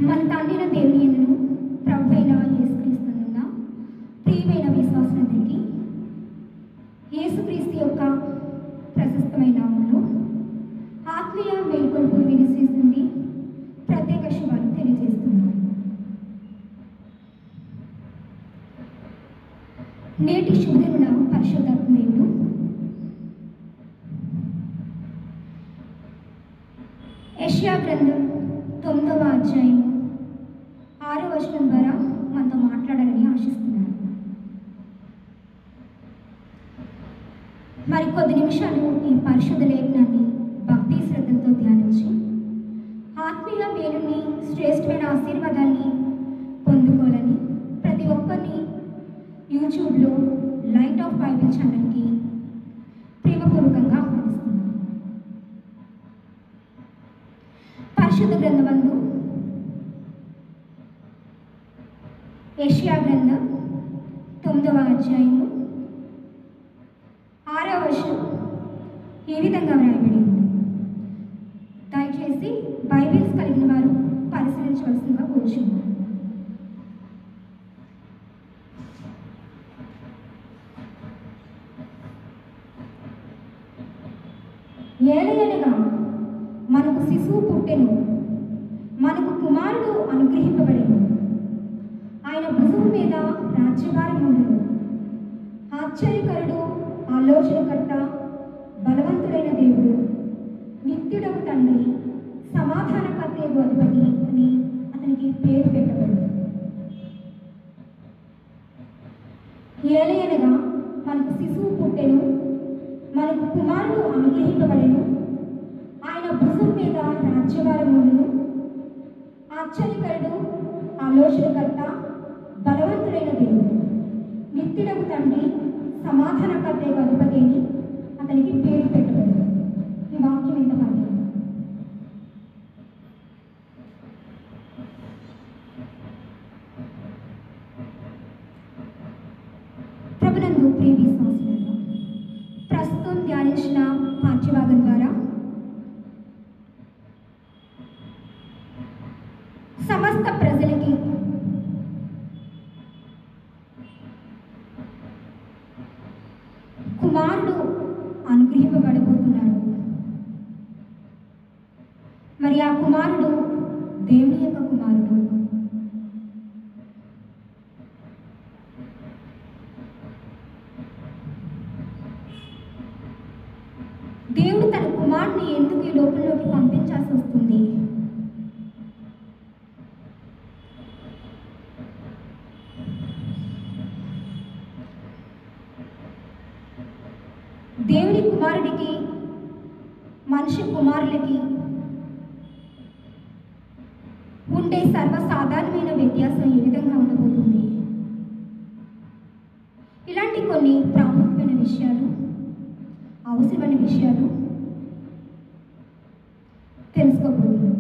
మన తండ్రిన దేవుని యందును ప్రభువైన యేసుక్రీస్తునందున ప్రియమైన విశ్వాసులందరికీ యేసుక్రీస్తు యొక్క ప్రశస్తమైన నామములో ఆత్మీయ మేల్కొల్పు మినిస్ట్రీస్ నుండి ప్రత్యేక శుభాలు తెలియజేస్తున్నాను. నేటి శుభదిన పరిశుద్ధాత్మ దేవుడు యెషయా గ్రంథం 9వ అధ్యాయం 6వ వచనం ద్వారా మనతో మాట్లాడాలని ఆశిస్తున్నాను. మరి కొద్ది నిమిషాలు ఈ పరిశుద్ధ లేఖనాన్ని భక్తి శ్రద్ధలతో ధ్యానించి ఆత్మీయ మేలుని శ్రేష్టమైన ఆశీర్వాదాన్ని పొందుకోవాలని ప్రతి ఒక్కరిని యూట్యూబ్లో లైట్ ఆఫ్ బైబిల్ ఛానల్కి ప్రేమపూర్వకంగా ఆహ్వానిస్తున్నాను. పరిశుద్ధ గ్రంథమందు యెషయా గ్రంథం 9వ అధ్యాయము 6వ వచనం ఈ విధంగా వ్రాయబడి ఉంది. దయచేసి బైబిల్స్ కలిగిన వారు పరిశీలించవలసిందిగా కోరుచున్నాను. ఏలయనగా మనకు శిశువు పుట్టెను, మనకు కుమారుడు అనుగ్రహింపబడెను, ఆయన భుజము మీద రాజ్యభారం ఉండును. ఆశ్చర్యకరుడు, ఆలోచనకర్త, బలవంతుడైన దేవుడు, నిత్యుడకు తండ్రి, సమాధానకర్తయగు అధిపతి అని అతనికి పేరు పెట్టబడింది. ఏలయనగా మనకు శిశువు పుట్టెను, మనకు కుమారుడు అనుగ్రహింపబడెను, ఆయన భుజం మీద రాజ్యభారం ఉండును. ఆశ్చర్యకరుడు, ఆలోచనకర్త, బలవంతుడైన దేవుడు, నిత్యుడకు తండ్రి, సమాధానకర్తయగు అధిపతి అని అతనికి పేరు పెట్టబడింది. ఈ వాక్యం ఇంత పని ప్రభునందు ప్రియ విశ్వాసులారా, ప్రస్తుతం ధ్యానించిన పాఠ్యభాగం ద్వారా సమస్త ప్రజలకి కుమారుడు అనుగ్రహింపబడబోతున్నాడు. మరి ఆ కుమారుడు దేవుని యొక్క కుమారుడు. దేవుడు తన కుమారుని ఎందుకు ఈ లోకంలోకి పంపించాల్సి వస్తుంది? దేవుని కుమారుడికి మనిషి కుమారులకి ఉండే సర్వసాధారణమైన వ్యత్యాసం ఏ విధంగా ఉండబోతుంది? ఇలాంటి కొన్ని ప్రాముఖ్యమైన విషయాలు, అవసరమైన విషయాలు తెలుసుకోబోతున్నాం.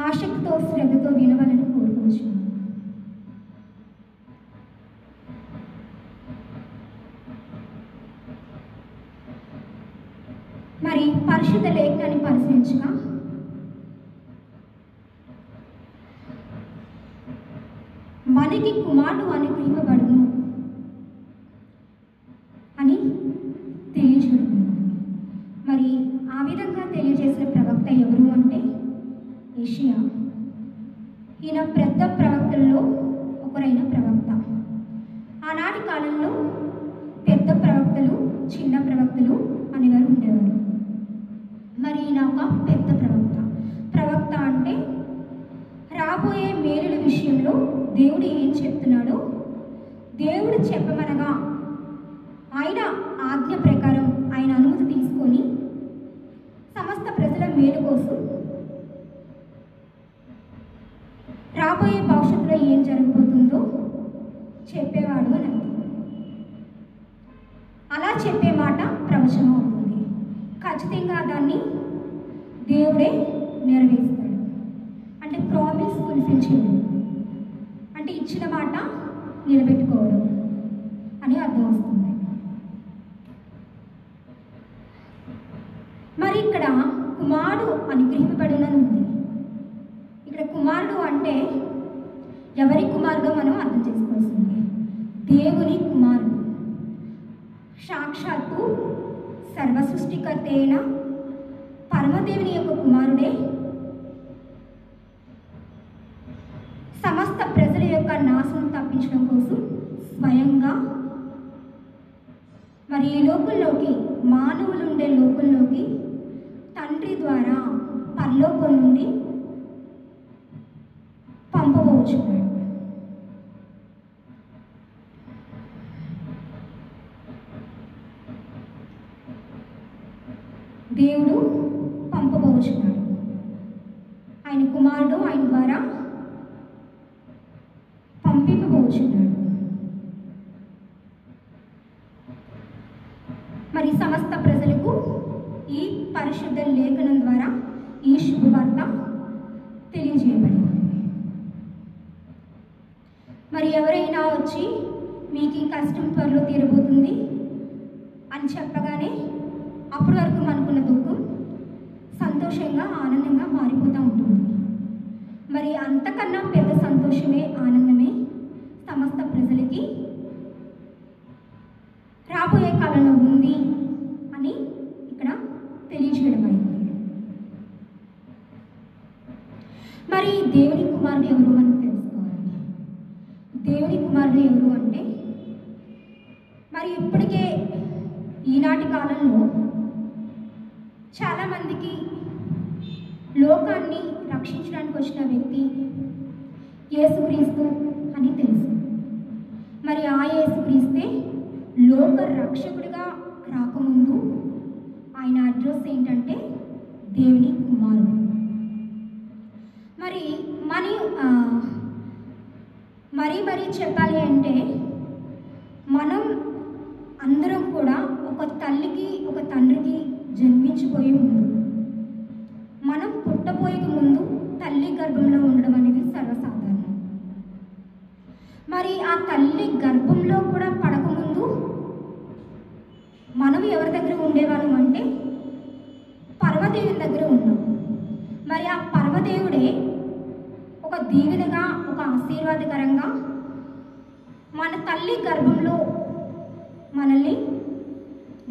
ఆసక్తితో శ్రద్ధతో వినవాలని కోరుకుంటున్నాను. మరి పరిశుద్ధ లేఖనాన్ని పరిశీలించగా మనకి కుమారుడు అనుగ్రహింపబడును అని తెలియజేయబడింది. మరి ఆ విధంగా తెలియజేసిన ప్రవక్త ఎవరు అంటే యెషయా. ఈయన పెద్ద ప్రవక్తల్లో ఒకరైన ప్రవక్త. ఆనాటి కాలంలో పెద్ద ప్రవక్తలు, చిన్న ప్రవక్తలు అనేవారు ఉండేవారు. మరి ఈయన ఒక పెద్ద ప్రవక్త. ప్రవక్త అంటే రాబోయే మేలుల విషయంలో దేవుడు ఏం చెప్తున్నాడో దేవుడు చెప్పమనగా ఆయన ఆజ్ఞ ప్రకారం ఆయన అనుమతి తీసుకొని సమస్త ప్రజల మేలు కోసం రాబోయే భవిష్యత్తులో ఏం జరగబోతుందో చెప్పేవాడు అని అర్థం. అలా చెప్పే మాట ప్రవచనం అవుతుంది. ఖచ్చితంగా దాన్ని దేవుడే నెరవేరుస్తాడు. అంటే ప్రామిస్ ఫుల్ఫిల్ చేయడం అంటే ఇచ్చిన మాట నిలబెట్టుకోవడం అని అర్థం వస్తుంది. మరి ఇక్కడ కుమారుడు అనుగ్రహింపబడునని ఉంది. ఇక్కడ కుమారుడు అంటే ఎవరి కుమారుడో మనం అర్థం చేసుకోవాల్సింది. దేవుని కుమారుడు, సాక్షాత్తు సర్వ సృష్టికర్త అయిన పరమదేవుని యొక్క కుమారుడే సమస్త ప్రజల యొక్క నాశనం తప్పించడం కోసం స్వయంగా మరి ఈ లోకంలోకి, మానవులు ఉండే లోకంలోకి తండ్రి ద్వారా పరలోకం నుండి పంపబోచున్నాడు. దేవుడు పంపబోచున్నాడు. ఆయన కుమారుడు ఆయన ద్వారా పంపింపబోచున్నాడు. మరి సమస్త ప్రజలకు ఈ పరిశుద్ధ లేఖనం ద్వారా ఈ శుభవార్త తెలియజేయబడింది. మరి ఎవరైనా వచ్చి మీకు ఈ కష్టం త్వరలో తీరబోతుంది అని చెప్పగానే అప్పటి వరకు మనకున్న దుఃఖం సంతోషంగా, ఆనందంగా మారిపోతూ ఉంటుంది. మరి అంతకన్నా పెద్ద సంతోషమే, ఆనందమే సమస్త ప్రజలకి రాబోయే కాలంలో ఉంది అని ఇక్కడ తెలియజేయడం అయింది. మరి దేవుని కుమారుడు ఎవరు మనం తెలుసుకోవాలి. దేవుని కుమారుడు ఎవరు అంటే, మరి ఇప్పటికే ఈనాటి కాలంలో చాలామందికి లోకాన్ని రక్షించడానికి వచ్చిన వ్యక్తి యేసుక్రీస్తు అని తెలుసు. మరి ఆ యేసుక్రీస్తే లోక రక్షకుడిగా రాకముందు ఆయన అడ్రస్ ఏంటంటే దేవుని కుమారుడు. మరి మరీ చెప్పాలి అంటే, మనం అందరం కూడా ఒక తల్లికి ఒక తండ్రికి జన్మించిపోయే ముందు, మనం పుట్టబోయే ముందు తల్లి గర్భంలో ఉండడం అనేది సర్వసాధారణం. మరి ఆ తల్లి గర్భంలో కూడా పడకముందు మనం ఎవరి దగ్గర ఉండేవాళ్ళం అంటే పరమదేవుని దగ్గర ఉన్నాం. మరి ఆ పరమదేవుడే ఒక దీవెనగా, ఒక ఆశీర్వాదకరంగా మన తల్లి గర్భంలో మనల్ని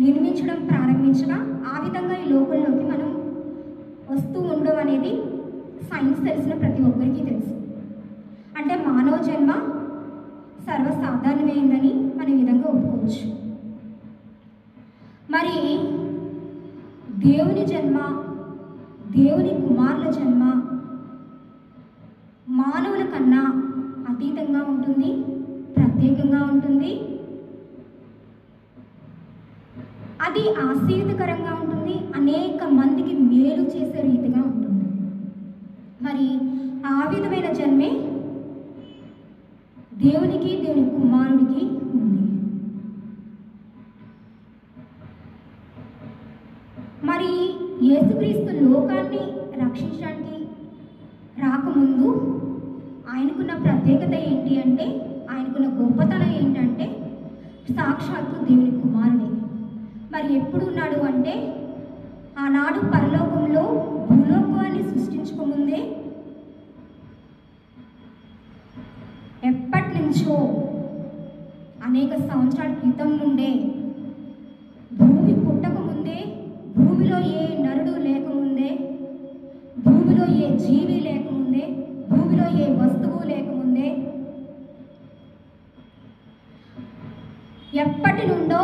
నిర్మించడం ప్రారంభించగా, ఆ విధంగా ఈ లోకంలోకి మనం వస్తూ ఉండడం అనేది సైన్స్ తెలిసిన ప్రతి ఒక్కరికి తెలుసు. అంటే మానవ జన్మ సర్వసాధారణమైందని మనం ఈ విధంగా ఒప్పుకోవచ్చు. మరి దేవుని జన్మ, దేవుని కుమారుల జన్మ మానవుల కన్నా అతీతంగా ఉంటుంది, ప్రత్యేకంగా ఉంటుంది. అది ఆశీర్వదకరంగా ఉంటుంది, అనేక మందికి మేలు చేసే రీతిగా ఉంటుంది. మరి ఆ విధమైన జన్మే దేవునికి, దేవుని కుమారుడికి ఉంది. మరి యేసుక్రీస్తు లోకాన్ని రక్షించడానికి రాకముందు ఆయనకున్న ప్రత్యేకత ఏంటి అంటే, ఆయనకున్న గొప్పతనం ఏంటంటే సాక్షాత్తు దేవుని కుమారుడే. మరి ఎప్పుడు ఉన్నాడు అంటే, ఆనాడు పరలోకంలో భూలోకాన్ని సృష్టించకముందే ఎప్పటి నుంచో అనేక సంవత్సరాల క్రితం నుండే, భూమి పుట్టకముందే, భూమిలో ఏ నరుడు లేకముందే, భూమిలో ఏ జీవి లేకముందే, భూమిలో ఏ వస్తువు లేకముందే, ఎప్పటి నుండో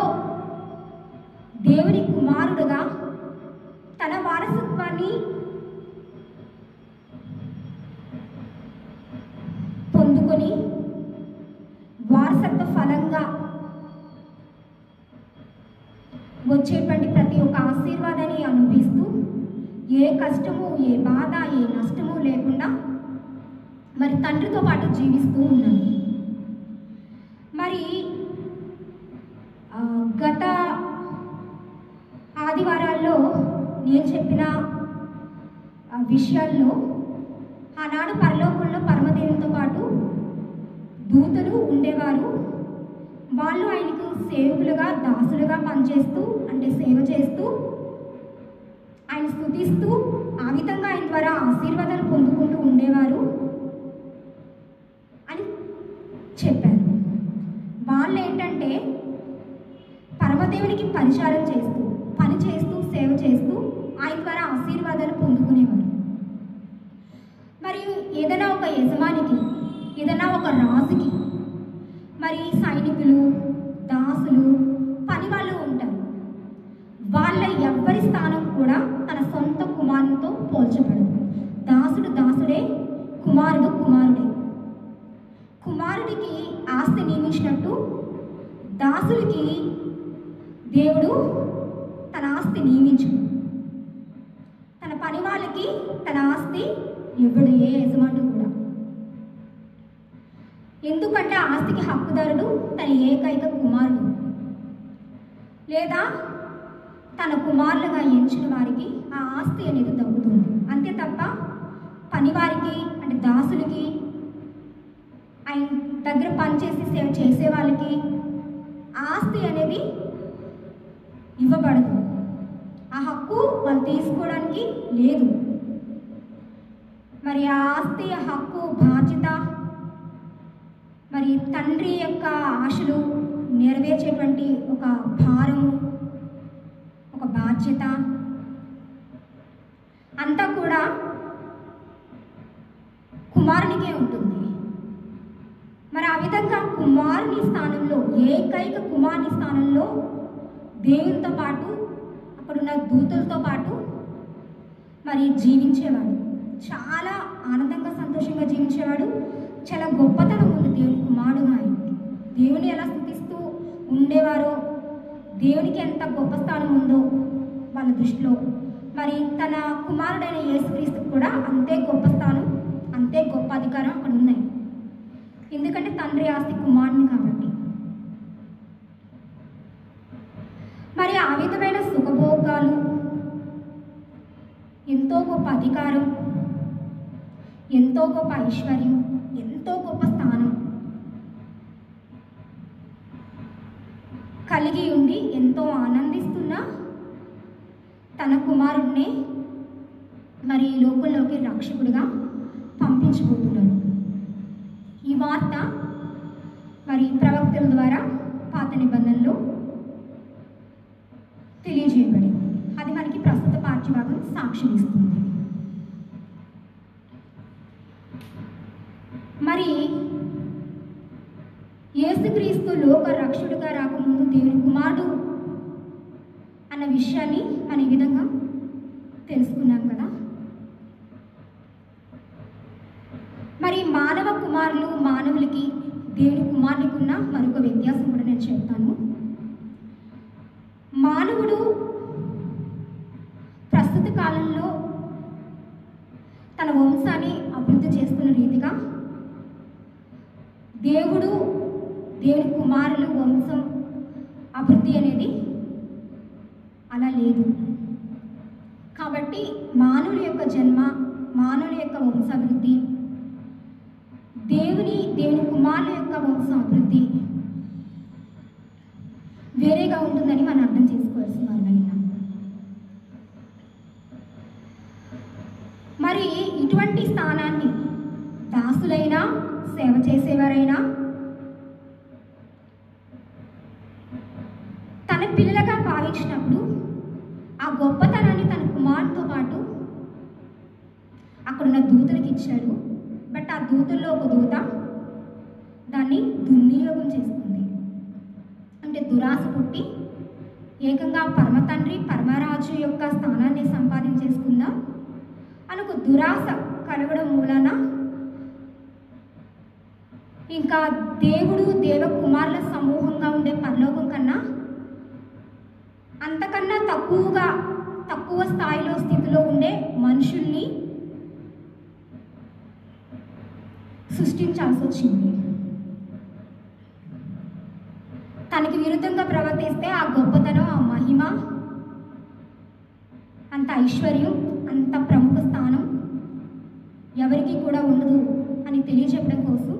దేవుని కుమారుడుగా తన వారసత్వాన్ని పొందుకొని వారసత్వ ఫలంగా వచ్చేటువంటి ప్రతి ఒక్క ఆశీర్వాదాన్ని అనుభవిస్తూ, ఏ కష్టము, ఏ బాధ, ఏ నష్టము లేకుండా మరి తండ్రితో పాటు జీవిస్తూ ఉన్నాను. మరి గత ఆదివారాల్లో నేను చెప్పిన విషయాల్లో ఆనాడు పరలోకంలో పరమదేవునితో పాటు దూతలు ఉండేవారు. వాళ్ళు ఆయనకు సేవకులుగా, దాసులుగా పనిచేస్తూ, అంటే సేవ చేస్తూ, ఆయన స్తుతిస్తూ, ఆ విధంగా ఆయన ద్వారా ఆశీర్వాదాలు పొందుకుంటూ ఉండేవారు అని చెప్పారు. వాళ్ళు ఏంటంటే పరమదేవునికి పరిచారం చేస్తూ, పని చేస్తూ, సేవ చేస్తూ ఆయన ద్వారా ఆశీర్వాదాలు పొందుకునేవారు. మరియు ఏదైనా ఒక యజమానికి, ఏదైనా ఒక రాజుకి మరి సైనికులు, దాసులు, పని వాళ్ళు ఉంటారు. వాళ్ళ ఎవ్వరి స్థానం కూడా తన సొంత కుమారునితో పోల్చబడదు. దాసుడు దాసుడే, కుమారుడు కుమారుడే. కుమారుడికి ఆస్తి నియమించినట్టు దాసుడికి దేవుడు తన ఆస్తి నియమించు. తన పని వాళ్ళకి తన ఆస్తి ఇవ్వడు ఏ యజమానుడు కూడా. ఎందుకంటే ఆస్తికి హక్కుదారుడు తన ఏకైక కుమారుడు లేదా తన కుమారులుగా ఎంచిన వారికి ఆ ఆస్తి అనేది దక్కుతుంది. అంతే తప్ప పనివారికి, అంటే దాసులకి, ఆయన దగ్గర పనిచేసి సేవ చేసే వాళ్ళకి ఆస్తి అనేది ఇవ్వబడదు. ఆ హక్కు వాళ్ళు తీసుకోవడానికి లేదు. మరి ఆ ఆస్తి, ఆ హక్కు, బాధ్యత, మరి తండ్రి యొక్క ఆశలు నెరవేర్చేటువంటి ఒక భారము, ఒక బాధ్యత అంతా కూడా కుమారునికే ఉంటుంది. మరి ఆ విధంగా కుమారుని స్థానంలో, ఏకైక కుమారుని స్థానంలో దేవునితో పాటు, అక్కడున్న దూతలతో పాటు మరి జీవించేవాడు. చాలా ఆనందంగా, సంతోషంగా జీవించేవాడు. చాలా గొప్పతనం ఉంది దేవుని కుమారుడుగా. ఆయన దేవుని ఎలా స్తుతిస్తూ ఉండేవారో, దేవునికి ఎంత గొప్ప స్థానం ఉందో వాళ్ళ దృష్టిలో, మరి తన కుమారుడైన యేసుక్రీస్తుకు కూడా అంతే గొప్ప స్థానం, అంతే గొప్ప అధికారం అక్కడ ఉన్నాయి. ఎందుకంటే తండ్రి ఆస్తి కుమారుని కాబట్టి. మరి ఆ విధమైన సుఖభోగాలు, ఎంతో గొప్ప అధికారం, ఎంతో గొప్ప ఐశ్వర్యం, ఎంతో గొప్ప స్థానం కలిగి ఉండి ఎంతో ఆనందిస్తున్న తన కుమారుడిని మరి ఈ లోకంలోకి రక్షకుడిగా పంపించబోతున్నాడు. ఈ వార్త మరి ప్రవక్తల ద్వారా పాత నిబంధనలో తెలియజేయబడింది. అది మనకి ప్రస్తుత పాఠ్యభాగం సాక్ష్యం ఇస్తుంది. మరి యేసుక్రీస్తు లోక రక్షకుడిగా రాకముందు దేవుని కుమారుడు అన్న విషయాన్ని మనం ఈ విధంగా తెలుసుకున్నాం కదా. మరి మానవ కుమారులు, మానవులకి దేవుని కుమారునికి ఉన్న మరొక వ్యత్యాసం కూడా నేను చెప్తాను. మానవుడు ప్రస్తుత కాలంలో తన వంశాన్ని అభివృద్ధి చేస్తున్న రీతిగా దేవుని కుమారులు వంశం అభివృద్ధి అనేది అలా లేదు. కాబట్టి మానవుల యొక్క జన్మ, మానవుల యొక్క వంశాభివృద్ధి, దేవుని కుమారుల యొక్క వంశాభివృద్ధి వేరేగా ఉంటుందని మనం అర్థం చేసుకోవాల్సిన వాళ్ళైనా. మరి ఇటువంటి స్థానాన్ని దాసులైనా, సేవ చేసేవారైనా తన పిల్లలుగా భావించినప్పుడు ఆ గొప్పతనాన్ని తన కుమారుడితో పాటు అక్కడున్న దూతలకు ఇచ్చాడు. బట్ ఆ దూతల్లో ఒక దూత దాన్ని దుర్వినియోగం చేసుకుంది. అంటే దురాశ పుట్టి ఏకంగా పరమ తండ్రి, పరమరాజు యొక్క స్థానాన్ని సంపాదించేసుకుందాం అని ఒక దురాశ కలగడం మూలాన ఇంకా దేవుడు, దేవ కుమారుల సమూహంగా ఉండే పరలోకం కన్నా అంతకన్నా తక్కువ స్థాయిలో, స్థితిలో ఉండే మనుషుల్ని సృష్టించాల్సి వచ్చింది. తనకి విరుద్ధంగా ప్రవర్తిస్తే ఆ గొప్పతనం, ఆ మహిమ, అంత ఐశ్వర్యం, అంత ప్రముఖ స్థానం ఎవరికి కూడా ఉండదు అని తెలియజెప్పడం కోసం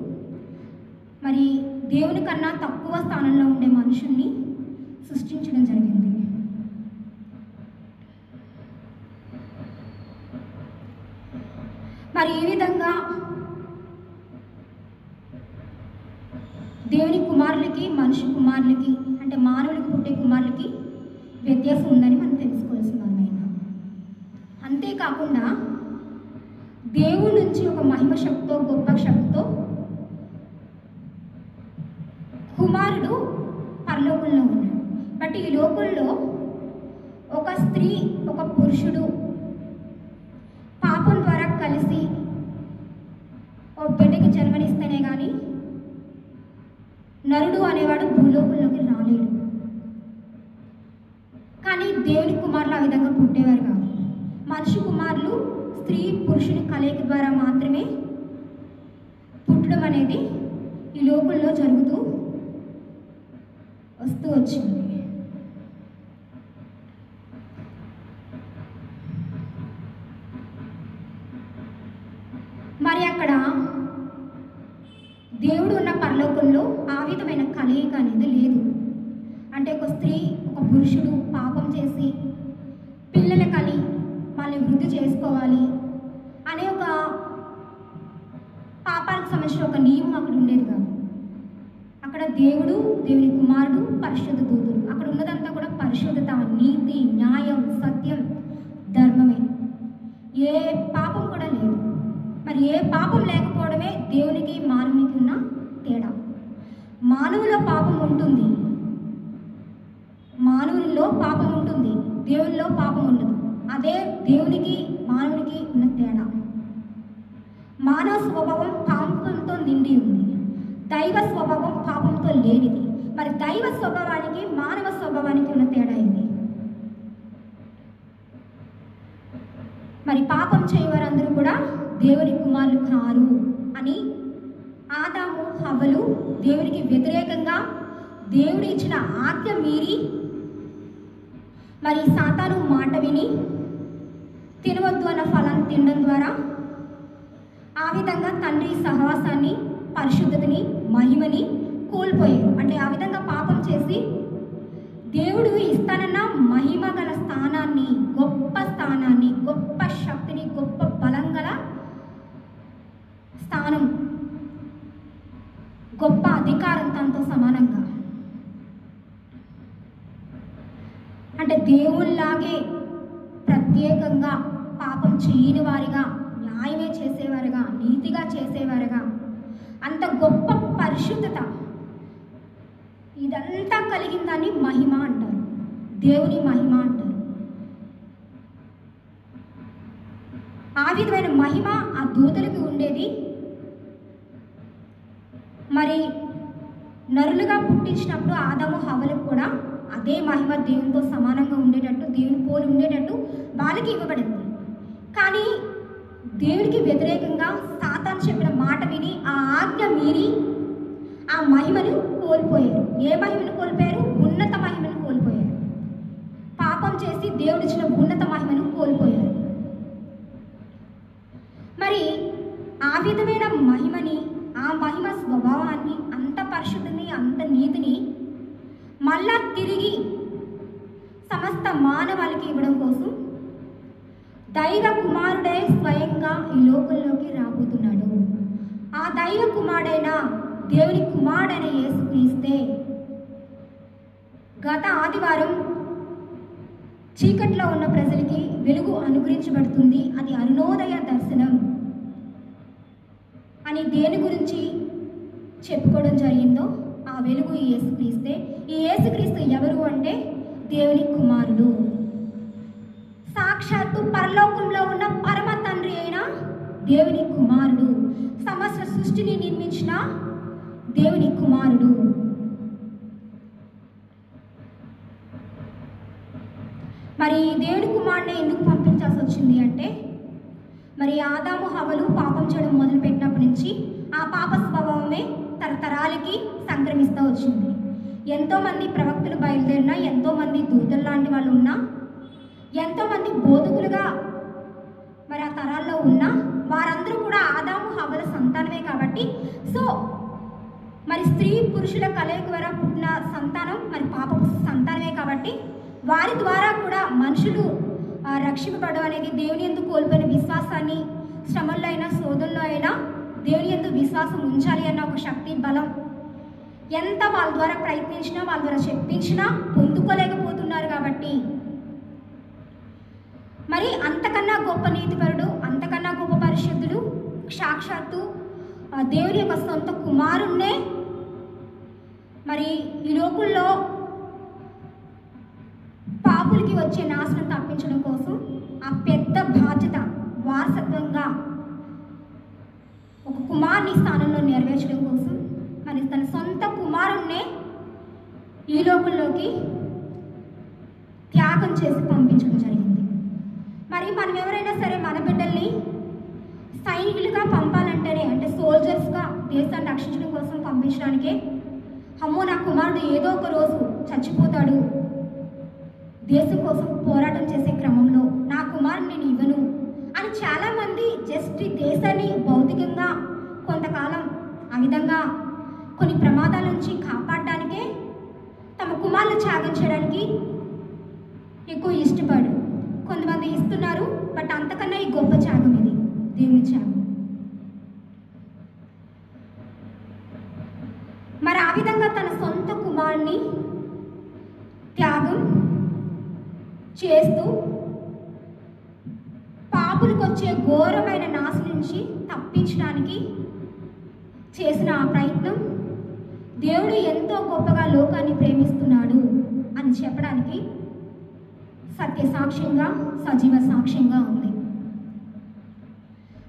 దేవుని కన్నా తక్కువ స్థానంలో ఉండే మనుషుల్ని సృష్టించడం జరిగింది. మరి ఈ విధంగా దేవుని కుమారులకి మనిషి కుమారులకి అంటే మానవుడికి పుట్టే కుమారులకి వ్యత్యాసం ఉందని మనం తెలుసుకోవాల్సిన వాళ్ళైనా. అంతేకాకుండా దేవుడి నుంచి ఒక మహిమ శక్తితో గొప్ప శక్తితో కుమారుడు పరలోకంలో ఉన్నాడు. బట్ ఈ లోకంలో ఒక స్త్రీ ఒక పురుషుడు పాపం ద్వారా కలిసి ఒక బిడ్డకి జన్మనిస్తేనే కానీ నరుడు అనేవాడు భూలోకంలోకి రాలేడు. కానీ దేవుని కుమారులు ఆ విధంగా పుట్టేవారు కాదు. మనిషి కుమారులు స్త్రీ పురుషుని కలయిక ద్వారా మాత్రమే పుట్టడం అనేది ఈ లోకంలో జరుగుతూ వస్తూ వచ్చింది. మరి అక్కడ దేవుడు ఉన్న పరలోకంలో ఆ విధమైన కలయిక అనేది లేదు. అంటే ఒక స్త్రీ ఒక పురుషుడు పాపం చేసి పిల్లల కలి వాళ్ళని వృద్ధి చేసుకోవాలి అనే ఒక పాపాలకు సంబంధించిన ఒక నియమం అక్కడ ఉండేది కాదు. అక్కడ దేవుడు, దేవుని కుమారుడు, పరిశుద్ధ దూతులు, అక్కడ ఉన్నదంతా కూడా పరిశుద్ధత, నీతి, న్యాయం, సత్యం, ధర్మమే. ఏ పాపం కూడా లేదు. మరి ఏ పాపం లేకపోవడమే దేవునికి మానవునికి ఉన్న తేడా. మానవులో పాపం ఉంటుంది, మానవుల్లో పాపం ఉంటుంది, దేవునిలో పాపం ఉండదు. అదే దేవునికి మానవునికి ఉన్న తేడా. మానవ స్వభావం పాపంతో నిండి ఉంది, దైవ స్వభావం పాపంతో లేనిది. మరి దైవ స్వభావానికి మానవ స్వభావానికి ఉన్న తేడా ఇది. మరి పాపం చేయవారందరూ కూడా దేవుని కుమారులు కారు అని ఆదాము హవ్వలు దేవునికి వ్యతిరేకంగా దేవుడు ఇచ్చిన ఆజ్ఞ మీరి మరి సాతాను మాట విని తినవద్దు అన్న ఫలాన్ని తినడం ద్వారా ఆ విధంగా తండ్రి సహవాసాన్ని, పరిశుద్ధతని, మహిమని కోల్పోయారు. అంటే ఆ విధంగా పాపం చేసి దేవుడు ఇస్తానన్న మహిమ గల స్థానాన్ని, గొప్ప స్థానాన్ని, గొప్ప శక్తిని, గొప్ప బలం గల స్థానం, గొప్ప అధికారం తనతో సమానంగా అంటే దేవుళ్లాగే ప్రత్యేకంగా పాపం చేయని వారిగా, న్యాయమే చేసేవారుగా, నీతిగా చేసేవారుగా, అంత గొప్ప పరిశుద్ధత, ఇదంతా కలిగిన దాన్ని మహిమ అంటారు, దేవుని మహిమ అంటారు. ఆ విధమైన మహిమ ఆ దూతలకు ఉండేది. మరి నరులుగా పుట్టించినప్పుడు ఆదాము హవ్వలకు కూడా అదే మహిమ దేవునితో సమానంగా ఉండేటట్టు, దేవుని పోలి ఉండేటట్టు వాళ్ళకి ఇవ్వబడింది. కానీ దేవుడికి వ్యతిరేకంగా సాతాను చెప్పిన మాట విని ఆ ఆజ్ఞ మీరి ఆ మహిమను కోల్పోయారు. ఏ మహిమను కోల్పోయారు? ఉన్నత మహిమను కోల్పోయారు. పాపం చేసి దేవుడిచ్చిన ఉన్నత మహిమను కోల్పోయారు. మరి ఆ విధమైన మహిమని, ఆ మహిమ స్వభావాన్ని, అంత పరిశుద్ధిని, అంత నీతిని మళ్ళా తిరిగి సమస్త మానవాళికి ఇవ్వడం కోసం దైవ కుమారుడే స్వయంగా ఈ లోకంలోకి రాబోతున్నాడు. ఆ దైవ కుమారుడైన దేవుని కుమారుడైన యేసుక్రీస్తే గత ఆదివారం చీకట్లో ఉన్న ప్రజలకి వెలుగు అనుగ్రహించబడుతుంది, అది అరుణోదయ దర్శనం అని దేని గురించి చెప్పుకోవడం జరిగిందో ఆ వెలుగు ఈ యేసుక్రీస్తే. ఈ యేసుక్రీస్తు ఎవరు అంటే దేవుని కుమారుడు, సాక్షాత్తు పరలోకంలో ఉన్న పరమ తండ్రి అయిన దేవుని కుమారుడు, సమస్త సృష్టిని నిర్మించిన దేవుని కుమారుడు. మరి దేవుని కుమారుడిని ఎందుకు పంపించాల్సి వచ్చింది అంటే, మరి ఆదాము హవ్వలు పాపం చేయడం మొదలుపెట్టినప్పటి నుంచి ఆ పాప స్వభావమే తరతరాలకి సంక్రమిస్తూ వచ్చింది. ఎంతోమంది ప్రవక్తలు బయలుదేరినా, ఎంతోమంది దూతలు లాంటి వాళ్ళు ఉన్నా, ఎంతోమంది బోధకులుగా మరి ఆ తరాల్లో ఉన్న వారందరూ కూడా ఆదాము హవ్వల సంతానమే. కాబట్టి సో మరి స్త్రీ పురుషుల కలయిక ద్వారా పుట్టిన సంతానం మరి పాపపు సంతానమే కాబట్టి వారి ద్వారా కూడా మనుషులు రక్షింపబడడం అనేది దేవుని యందు కోల్పోయిన విశ్వాసాన్ని శ్రమల్లో అయినా శోధనలో అయినా దేవుని యందు విశ్వాసం ఉంచాలి అన్న ఒక శక్తి బలం ఎంత వాళ్ళ ద్వారా ప్రయత్నించినా వాళ్ళ ద్వారా చెప్పించినా పొందుకోలేకపోతున్నారు. కాబట్టి మరి అంతకన్నా గొప్ప నీతిపరుడు, అంతకన్నా గొప్ప పరిశుద్ధుడు సాక్షాత్తు దేవుని యొక్క సొంత కుమారుణ్ణే మరి ఈ లోకుల్లో పాపులకి వచ్చే నాశనం తప్పించడం కోసం ఆ పెద్ద బాధ్యత వారసత్వంగా ఒక కుమారుని స్థానంలో నెరవేర్చడం కోసం మరి తన సొంత కుమారుణ్ణే ఈ లోకంలోకి త్యాగం చేసి పంపించడం జరిగింది. మరి మనం ఎవరైనా సరే మన బిడ్డల్ని సైనికులుగా పంపాలంటేనే, అంటే సోల్జర్స్గా దేశాన్ని రక్షించడం కోసం పంపించడానికే అమ్మో నా కుమారుడు ఏదో ఒక రోజు చచ్చిపోతాడు, దేశం కోసం పోరాటం చేసే క్రమంలో నా కుమారుని నేను ఇవ్వను అని చాలామంది జస్ట్ దేశాన్ని భౌతికంగా కొంతకాలం ఆ విధంగా కొన్ని ప్రమాదాల నుంచి కాపాడడానికే తమ కుమారులు త్యాగం చేయడానికి ఎక్కువ ఇష్టపడు కొంతమంది ఇస్తున్నారు. బట్ అంతకన్నా ఈ గొప్ప త్యాగం ఇది దేవుని త్యాగం. మరి ఆ విధంగా తన సొంత కుమారుని త్యాగం చేస్తూ పాపులకు వచ్చే ఘోరమైన నాశనం నుంచి తప్పించడానికి చేసిన ఆ ప్రయత్నం దేవుడు ఎంతో గొప్పగా లోకాన్ని ప్రేమిస్తున్నాడు అని చెప్పడానికి సత్య సాక్ష్యంగా, సజీవ సాక్ష్యంగా ఉంది.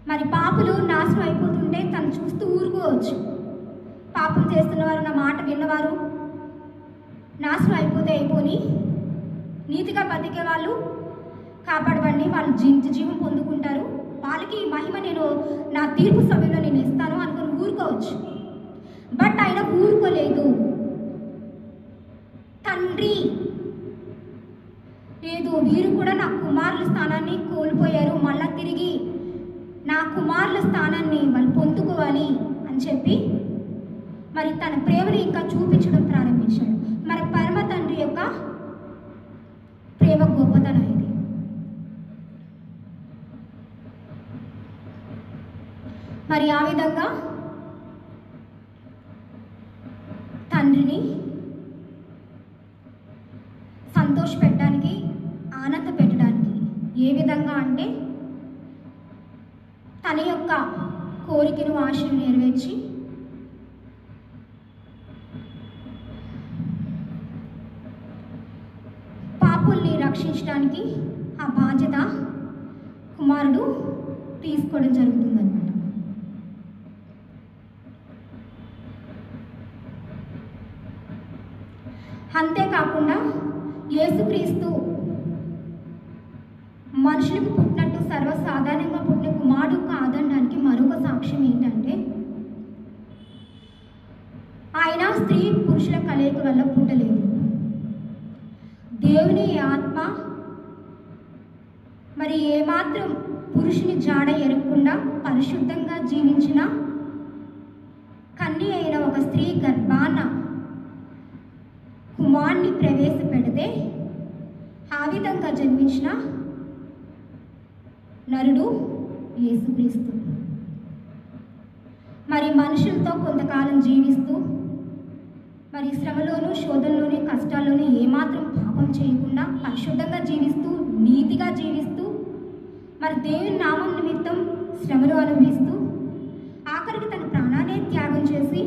మరి పాపులు నాశనం అయిపోతుంటే తను చూస్తూ ఊరుకోవచ్చు. పాపం చేస్తున్నవారు, నా మాట విన్నవారు నాశనం అయిపోతే అయిపోని, నీతిగా బతికే వాళ్ళు కాపాడబడి వాళ్ళు జీవం పొందుకుంటారు, వాళ్ళకి మహిమ నేను నా తీర్పు సమయంలో నేను ఇస్తాను అనుకుని ఊరుకోవచ్చు. బట్ ఆయన ఊరుకోలేదు. తండ్రి లేదు, వీరు కూడా నా కుమారుల స్థానాన్ని కోల్పోయారు, మళ్ళా తిరిగి నా కుమారుల స్థానాన్ని వాళ్ళు పొందుకోవాలి అని చెప్పి మరి తన ప్రేమను ఇంకా చూపించడం ప్రారంభించాడు. మరి పరమ తండ్రి యొక్క ప్రేమ గొప్పతనం ఇది. మరి ఆ విధంగా తండ్రిని సంతోష పెట్టడానికి, ఆనంద పెట్టడానికి ఏ విధంగా అంటే తన యొక్క కోరికను, ఆశను నెరవేర్చి పాపుల్ని రక్షించడానికి ఆ బాధ్యత కుమారుడు తీసుకోవడం జరుగుతుందన్నమాట. అంతేకాకుండా యేసుక్రీస్తు మనుషులకు పుట్టినట్టు సర్వసాధారణంగా పుట్టిన కుమారుడు కాదనడానికి మరొక సాక్ష్యం ఏంటంటే ఆయన స్త్రీ పురుషుల కలయిక వల్ల పుట్టలేదు. దేవుని ఆత్మ మరి ఏమాత్రం పురుషుని జాడ ఎరగకుండా పరిశుద్ధంగా జీవించిన కన్య అయిన ఒక స్త్రీ గర్భాన కుమారుని ప్రవేశపెడితే ఆ విధంగా జన్మించిన నరుడు యేసుక్రీస్తు. మరి మనుషులతో కొంతకాలం జీవిస్తూ మరి శ్రమలోను, శోధనలోని, కష్టాల్లోని ఏమాత్రం పాపం చేయకుండా పరిశుద్ధంగా జీవిస్తూ, నీతిగా జీవిస్తూ మరి దేవుని నామం నిమిత్తం శ్రమలు అనుభవిస్తూ ఆఖరికి తన ప్రాణాన్ని త్యాగం చేసి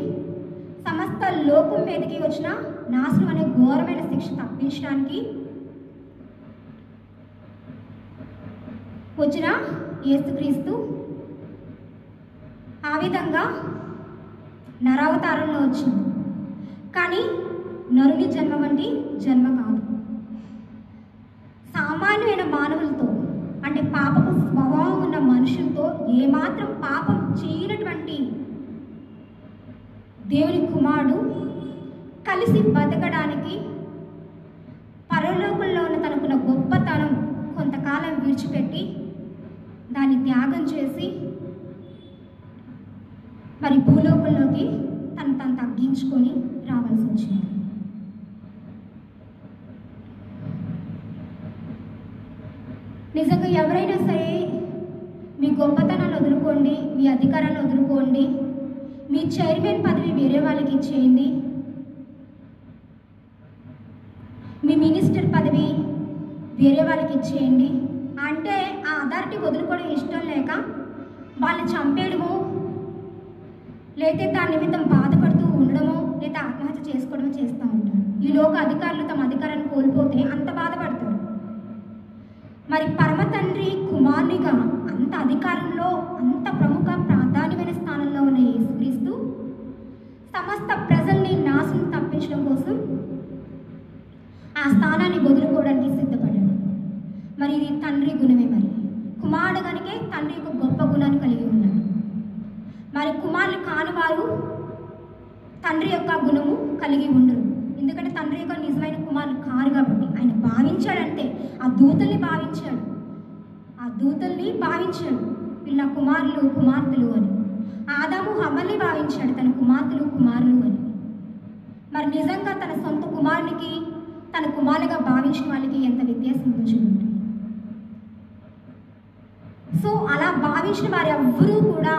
సమస్త లోకం మీదకి వచ్చిన నాశనం అనే ఘోరమైన శిక్ష తప్పించడానికి వచ్చిన యేసుక్రీస్తు ఆ విధంగా నరావతారంలో వచ్చింది. కానీ నరుని జన్మ వంటి జన్మ కాదు. సామాన్యమైన మానవులతో, అంటే పాపపు స్వభావం ఉన్న మనుషులతో ఏమాత్రం పాపం చేయనటువంటి దేవుని కుమారుడు కలిసి బతకడానికి పరలోకంలో ఉన్న తనకున్న గొప్పతనం కొంతకాలం విడిచిపెట్టి దాన్ని త్యాగం చేసి మరి భూలోకంలోకి తను తగ్గి నిజంగా ఎవరైనా సరే మీ గొప్పతనాన్ని వదులుకోండి, మీ అధికారాన్ని వదులుకోండి, మీ చైర్మన్ పదవి వేరే వాళ్ళకి ఇచ్చేయండి, మీ మినిస్టర్ పదవి వేరే వాళ్ళకి ఇచ్చేయండి అంటే ఆ అథారిటీ వదులుకోవడం ఇష్టం లేక వాళ్ళని చంపేయడమో, లేతే దాని నిమిత్తం బాధపడుతూ ఉండడమో, లేదా ఆత్మహత్య చేసుకోవడమో చేస్తూ ఉంటారు. ఈ లోక అధికారులు తమ అధికారాన్ని కోల్పోతే అంత బాధపడతారు. మరి పరమ తండ్రి కుమారునిగా అంత అధికారంలో, అంత ప్రముఖ ప్రాధాన్యమైన స్థానంలో ఉన్న యేసుక్రీస్తు సమస్త ప్రజల్ని నాశనం తప్పించడం కోసం ఆ స్థానాన్ని వదులుకోవడానికి సిద్ధపడ్డాడు. మరి ఇది తండ్రి గుణమే. మరి కుమారుడు కనుకే తండ్రి యొక్క గొప్ప గుణాన్ని కలిగి ఉన్నాడు. మరి కుమారులు కాని వారు తండ్రి యొక్క గుణము కలిగి ఉండరు. ఎందుకంటే తండ్రి యొక్క నిజమైన కుమారులు కారు కాబట్టి ఆయన భావించాడంటే ఆ దూతల్ని భావించాడు వీళ్ళ కుమారులు కుమార్తెలు అని. ఆదాము హవ్వల్ని భావించాడు తన కుమార్తెలు కుమారులు అని. మరి నిజంగా తన సొంత కుమారునికి తన కుమారులుగా భావించిన వాళ్ళకి ఎంత వ్యత్యాసం ఉందో చూడండి. సో అలా భావించిన వారు ఎవ్వరూ కూడా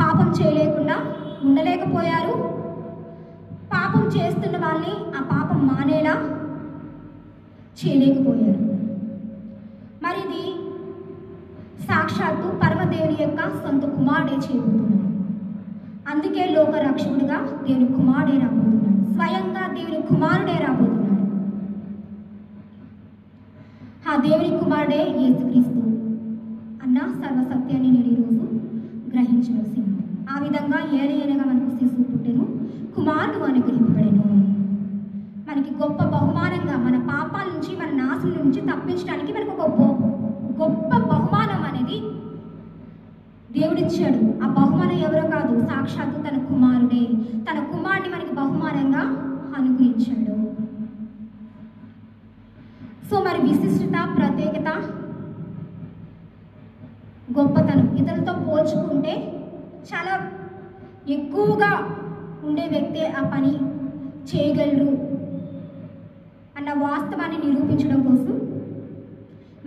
పాపం చేయలేకుండా ఉండలేకపోయారు. పాపం చేస్తున్న వాళ్ళని ఆ పాపం మానేలా చేయలేకపోయారు. మరి ఇది సాక్షాత్తు పరమదేవుని యొక్క సొంత కుమారుడే చేయబోతున్నాడు. అందుకే లోక రక్షకుడుగా దేవుని కుమారుడే రాబోతున్నాడు. స్వయంగా దేవుని కుమారుడే రాబోతున్నాడు. ఆ దేవుని కుమారుడే యేసుక్రీస్తు అన్న సర్వసత్యాన్ని నేను ఈరోజు గ్రహించవలసింది. ఆ విధంగా ఏలయనగా మనకు శిశువు పుట్టెను, కుమారుడు అనుగ్రహింపబడెను. మనకి గొప్ప బహుమానంగా మన పాపాల నుంచి, మన నాశనం నుంచి తప్పించడానికి మనకు ఒక గొప్ప బహుమానం అనేది దేవుడిచ్చాడు. ఆ బహుమానం ఎవరో కాదు, సాక్షాత్తు తన కుమారుడే. తన కుమారుడిని మనకి బహుమానంగా అనుగ్రహించాడు. సో మరి విశిష్టత, ప్రత్యేకత, గొప్పతనం ఇతరులతో పోల్చుకుంటే చాలా ఎక్కువగా ఉండే వ్యక్తే ఆ పని చేయగలరు అన్న వాస్తవాన్ని నిరూపించడం కోసం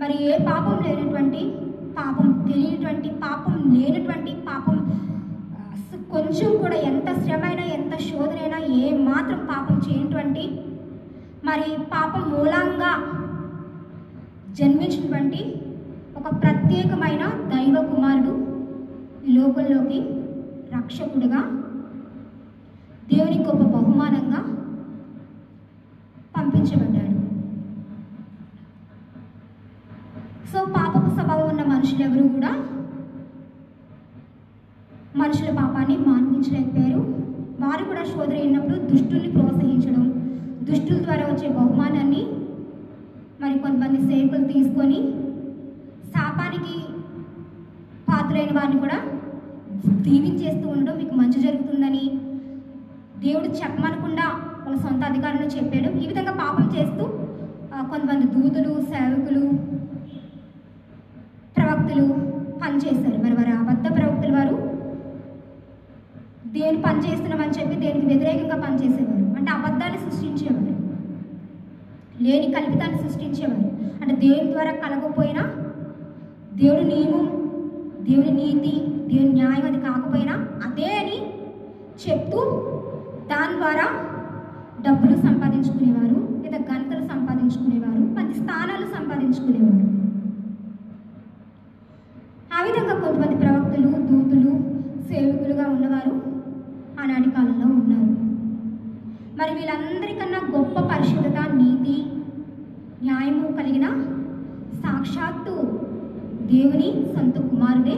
మరి ఏ పాపం లేనటువంటి, పాపం తెలియనటువంటి, పాపం లేనటువంటి, పాపం కొంచెం కూడా ఎంత శ్రమైనా ఎంత శోధనైనా ఏ మాత్రం పాపం చేయనటువంటి, మరి పాపం మూలంగా జన్మించినటువంటి ఒక ప్రత్యేకమైన దైవ కుమారుడు ఈ లోకంలోకి రక్షకుడుగా దేవుని గొప్ప బహుమానంగా పంపించబడ్డాడు. సో పాపపు స్వభావం ఉన్న మనుషులు ఎవరు కూడా మనుషుల పాపాన్ని మాన్పించలేకపోయారు. వారు కూడా శోధన అయినప్పుడు దుష్టుల్ని ప్రోత్సహించడం, దుష్టుల ద్వారా వచ్చే బహుమానాన్ని మరి కొంతమంది సేవకులు తీసుకొని శాపానికి పాత్రైన వారిని కూడా దీవించేస్తూ ఉండడం, మీకు మంచి జరుగుతుందని దేవుడు చెప్పమనకుండా వాళ్ళ సొంత అధికారంలో చెప్పాడు. ఈ విధంగా పాపం చేస్తూ కొంతమంది దూతలు, సేవకులు, ప్రవక్తలు పనిచేశారు. మరి వారు అబద్ధ ప్రవక్తలు వారు దేని పని చేస్తున్నామని చెప్పి దేనికి వ్యతిరేకంగా పనిచేసేవారు. అంటే అబద్ధాన్ని సృష్టించేవారు, లేని కల్పితాన్ని సృష్టించేవారు. అంటే దేవుని ద్వారా కలగకపోయినా దేవుడి నియమం, దేవుని నీతి, దేవుని న్యాయం అది కాకపోయినా అదే అని చెప్తూ దాని ద్వారా డబ్బులు సంపాదించుకునేవారు, లేదా ఘనతలు సంపాదించుకునేవారు, మంచి స్థానాలు సంపాదించుకునేవారు. ఆ విధంగా కొంతమంది ప్రవక్తలు, దూతులు, సేవకులుగా ఉన్నవారు ఆనాటి కాలంలో ఉన్నారు. మరి వీళ్ళందరికన్నా గొప్ప పరిశుద్ధత, నీతి, న్యాయము కలిగిన సాక్షాత్తు దేవుని సొంత కుమారుడే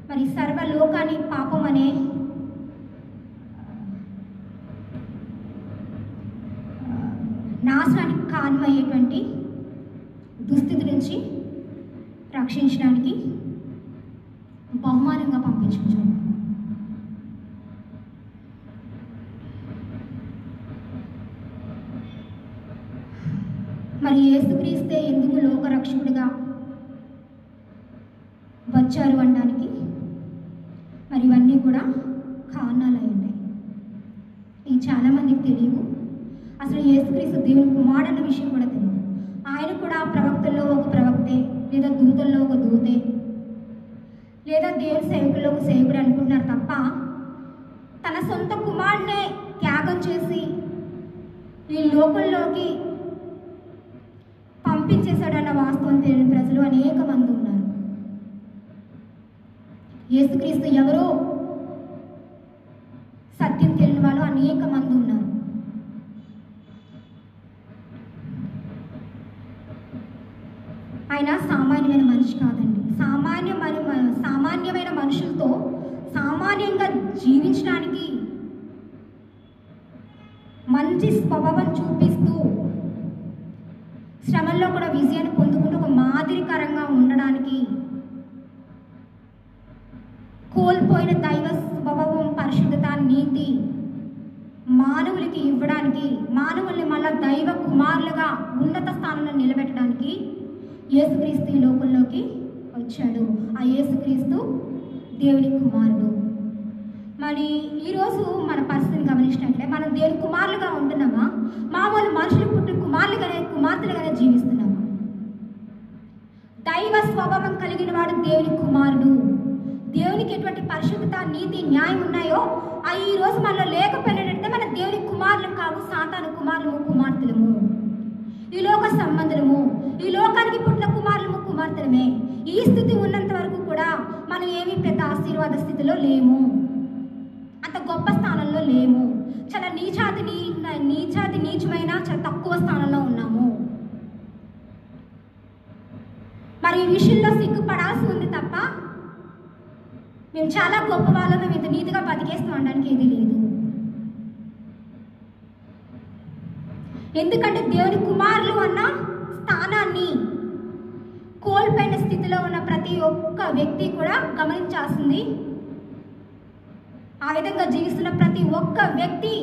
మరి సర్వలోకాన్ని పాపం అనే నాశనానికి కారణమయ్యేటువంటి దుస్థితి నుంచి రక్షించడానికి బహుమానంగా పంపించాడు. మరి యేసుక్రీస్తే ఎందుకు లోకరక్షకుడిగా వచ్చారు అనడానికి మరి ఇవన్నీ కూడా కారణాలు అయి ఉన్నాయి. ఇవి చాలామందికి తెలియవు. అసలు యేసుక్రీస్తు దేవుని కుమారుడు అన్న విషయం కూడా తెలియదు. ఆయన కూడా ప్రవక్తల్లో ఒక ప్రవక్తే, లేదా దూతల్లో ఒక దూతే, లేదా దేవుని సేవకుల్లో ఒక సేవకుడు అనుకుంటున్నారు తప్ప తన సొంత కుమారుడినే త్యాగం చేసి ఈ లోకంలోకి పంపించేశాడన్న వాస్తవం తెలియని ప్రజలు అనేక మంది ఉన్నారు. యేసుక్రీస్తు ఎవరో సత్యం తెలియని వాళ్ళు అనేక మంది ఉన్నారు. ఆయన సామాన్యమైన మనిషి కాదండి. సామాన్యమైన మనుషులతో సామాన్యంగా జీవించడానికి, మంచి స్వభావం చూపిస్తూ శ్రమల్లో కూడా విజయాన్ని పొందుకుంటూ ఒక మాదిరికరంగా ఉండడానికి, కోల్పోయిన దైవ స్వభావం, పరిశుద్ధత, నీతి మానవులకి ఇవ్వడానికి, మానవుల్ని మళ్ళా దైవ కుమారులుగా ఉన్నత స్థానంలో నిలబెట్టడానికి యేసుక్రీస్తు ఈ లోకంలోకి వచ్చాడు. ఆ యేసుక్రీస్తు దేవుని కుమారుడు. మరి ఈరోజు మన పరిస్థితిని గమనించినట్లే మనం దేవుని కుమారులుగా ఉంటున్నామా, మామూలు మనుషులు పుట్టిన కుమార్తెలుగానే జీవిస్తున్నామా? దైవ స్వభావం కలిగిన వాడు దేవుని కుమారుడు. దేవునికి ఎటువంటి పరిశుద్ధత, నీతి, న్యాయం ఉన్నాయో అవి ఈ రోజు మనలో లేకపోయినట్టే మన దేవుని కుమారులు కావు, సాతాను కుమారులము, కుమార్తెలము, ఈ లోక సంబంధులము, ఈ లోకానికి పుట్టిన కుమారులము, కుమార్తెలమే. ఈ స్థితి ఉన్నంత వరకు కూడా మనం ఏమీ పెద్ద ఆశీర్వాద స్థితిలో లేము, అంత గొప్ప స్థానంలో లేము. చాలా నీచమైన చాలా తక్కువ స్థానంలో ఉన్నాము. మరి ఈ విషయంలో సిగ్గుపడాల్సి ఉంది తప్ప మేము చాలా గొప్ప వాళ్ళం, మేము ఇంత నీతిగా బతికేస్తాం అనడానికి ఏది లేదు. ఎందుకంటే దేవుని కుమారులు అన్న స్థానాన్ని కోల్పోయిన స్థితిలో ఉన్న ప్రతి ఒక్క వ్యక్తి కూడా గమనించాల్సింది, ఆ విధంగా జీవిస్తున్న ప్రతి ఒక్క వ్యక్తి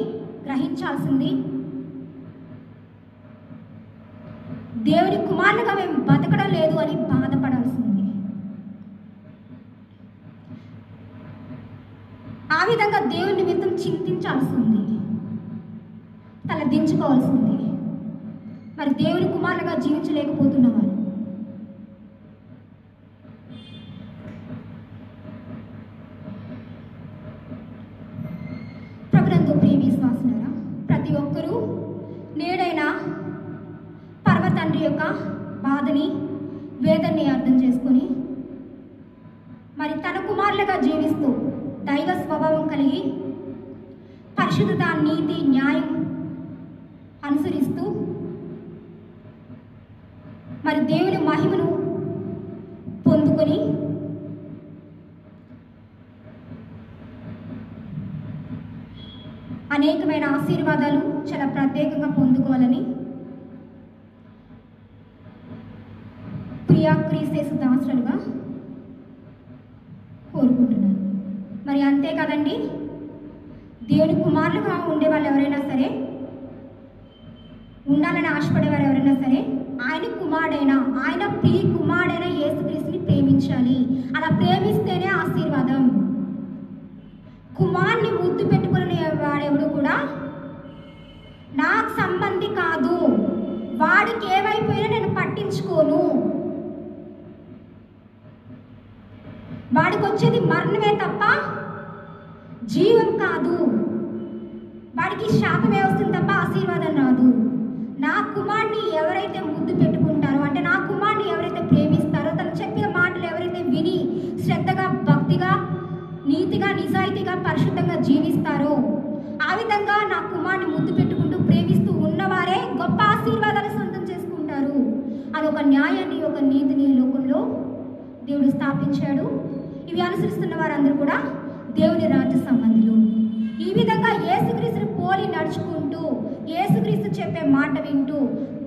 గ్రహించాల్సింది, దేవుని కుమారులుగా మేము బతకడం లేదు అని బాధపడాల్సింది. ఆ విధంగా దేవుని నిమిత్తం చింతించాల్సింది, తల దించుకోవాల్సింది. మరి దేవుని కుమారులుగా జీవించలేకపోతున్న వాళ్ళు ప్రభునందు ప్రియ విశ్వాసులారా, ప్రతి ఒక్కరూ నేడైనా పరమ తండ్రి యొక్క బాధని, వేదనని అర్థం చేసుకొని మరి తన కుమారులుగా జీవిస్తూ దైవ స్వభావం కలిగి పరిశుద్ధత, నీతి, న్యాయం అనుసరిస్తూ మరి దేవుని మహిమను పొందుకొని అనేకమైన ఆశీర్వాదాలు చాలా ప్రత్యేకంగా పొందుకోవాలని ప్రియా క్రీస్తు దాసులుగా కోరుకుంటున్నాను. మరి అంతే కదండి, దేవుని కుమారులుగా ఉండే వాళ్ళు ఎవరైనా సరే, ఉండాలని ఆశపడేవారు ఎవరైనా సరే, ఆయన కుమారుడైన, ఆయన ప్రియ కుమారుడైన యేసుక్రీస్తుని ప్రేమించాలి. అలా ప్రేమిస్తేనే ఆశీర్వాదం. కుమారుని ముద్దు పెట్టుకునే వాడెవడు కూడా నాకు సంబంధి కాదు, వాడికి ఏమైపోయినా నేను పట్టించుకోను, వాడికి వచ్చేది మరణమే తప్ప జీవం కాదు, వాడికి శాపమే వస్తుంది తప్ప ఆశీర్వాదం రాదు. నా కుమారుని ఎవరైతే ముద్దు పెట్టుకుంటారో, అంటే నా కుమారుని ఎవరైతే ప్రేమిస్తారో, తను చెప్పిన మాటలు ఎవరైతే విని శ్రద్ధగా, భక్తిగా, నీతిగా, నిజాయితీగా, పరిశుద్ధంగా జీవిస్తారో, ఆ విధంగా నా కుమారుని ముద్దు పెట్టుకుంటూ ప్రేమిస్తూ ఉన్నవారే గొప్ప ఆశీర్వాదాలు సొంతం చేసుకుంటారు. అదొక న్యాయాన్ని, ఒక నీతిని లోకంలో దేవుడు స్థాపించాడు. ఇవి అనుసరిస్తున్న వారందరూ కూడా దేవుని రాజ్య సంబంధులు. ఈ విధంగా యేసుక్రీస్తుని పోలి నడుచుకుంటూ, యేసుక్రీస్తు చెప్పే మాట వింటూ